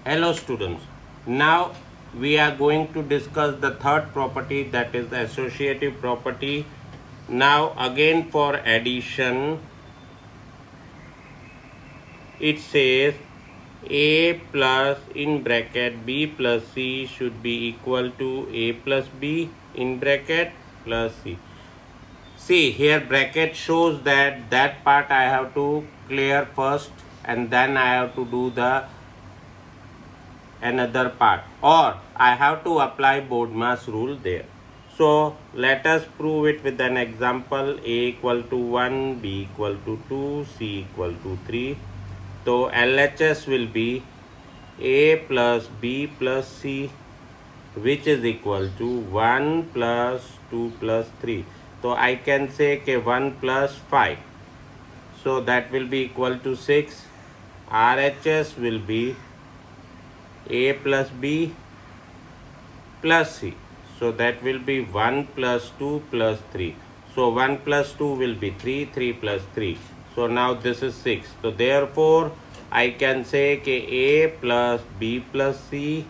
Hello students, now we are going to discuss the third property, that is the associative property. Now again for addition, it says a plus in bracket b plus c should be equal to a plus b in bracket plus c. See here bracket shows that part I have to clear first and then I have to do the another part, or I have to apply BODMAS rule there. So let us prove it with an example. A equal to 1, b equal to 2, c equal to 3. So LHS will be a plus b plus c, which is equal to 1 plus 2 plus 3. So I can say 1 plus 5. So that will be equal to 6. RHS will be a plus b plus c. So that will be 1 plus 2 plus 3. So 1 plus 2 will be 3, 3 plus 3. So now this is 6. So therefore I can say a plus b plus c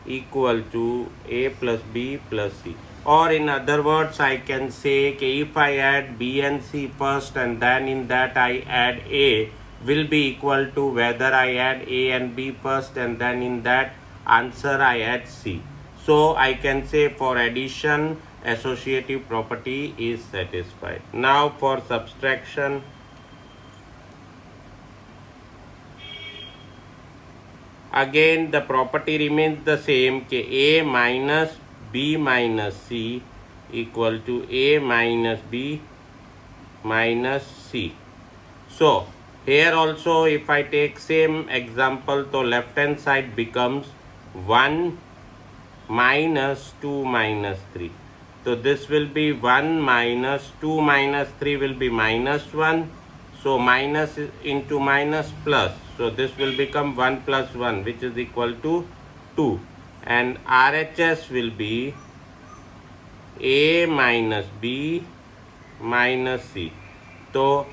equal to a plus b plus c. Or in other words, I can say if I add b and c first and then in that I add a, will be equal to whether I add a and b first and then in that answer I add c. So I can say for addition, associative property is satisfied. Now for subtraction, again the property remains the same, a minus b minus c equal to a minus b minus c. So here also if I take same example, so left hand side becomes 1 minus 2 minus 3. So this will be 1 minus 2 minus 3 will be minus 1. So minus into minus plus. So this will become 1 plus 1, which is equal to 2. And RHS will be a minus b minus c. So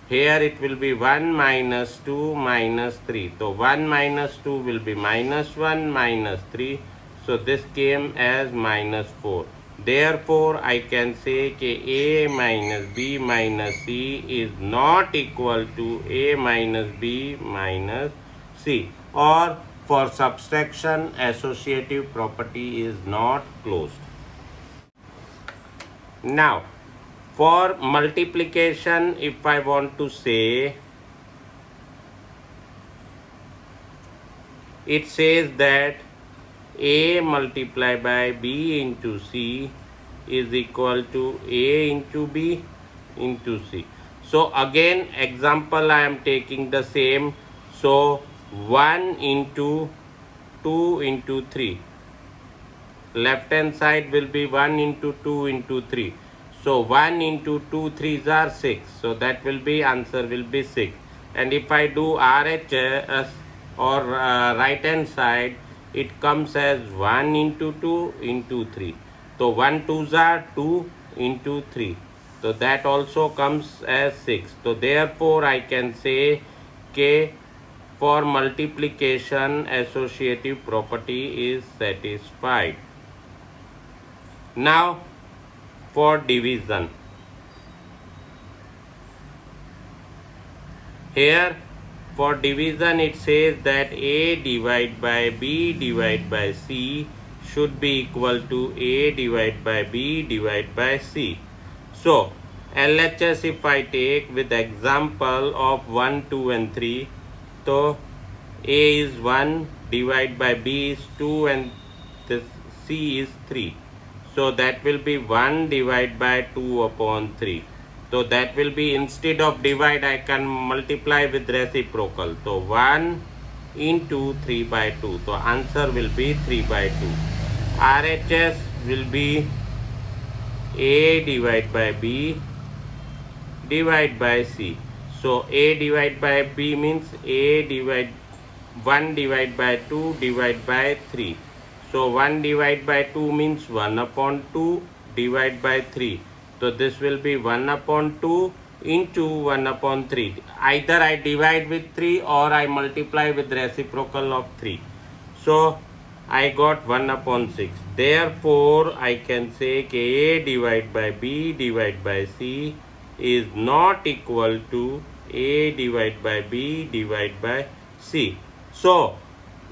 here it will be 1 minus 2 minus 3. So 1 minus 2 will be minus 1 minus 3. So this came as minus 4. Therefore I can say a minus b minus c is not equal to a minus b minus c. Or for subtraction, associative property is not closed. Now for multiplication, if I want to say, it says that a multiplied by b into c is equal to a into b into c. So again example I am taking the same. So 1 into 2 into 3. Left hand side will be 1 into 2 into 3. So 1 into 2 3s are 6. So that will be answer will be 6. And if I do RHS or right hand side, it comes as 1 into 2 into 3. So 1 2s are 2 into 3. So that also comes as 6. So therefore I can say for multiplication, associative property is satisfied. Now for division, here for division it says that a divided by b divided by c should be equal to a divided by b divided by c. So LHS if I take with example of 1, 2 and 3, so a is 1, divided by b is 2 and this c is 3. So that will be 1 divided by 2 upon 3. So that will be, instead of divide, I can multiply with reciprocal. So 1 into 3 by 2. So answer will be 3 by 2. RHS will be a divided by b divided by c. So a divided by b means a divide 1 divided by 2 divided by 3. So 1 divided by 2 means 1 upon 2 divided by 3. So this will be 1 upon 2 into 1 upon 3. Either I divide with 3 or I multiply with reciprocal of 3. So I got 1 upon 6. Therefore, I can say A divided by B divided by C is not equal to A divided by B divided by C. So,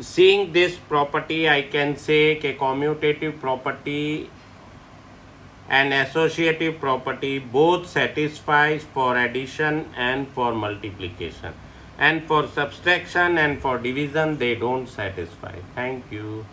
seeing this property, I can say a commutative property and associative property both satisfies for addition and for multiplication, and for subtraction and for division they don't satisfy. Thank you.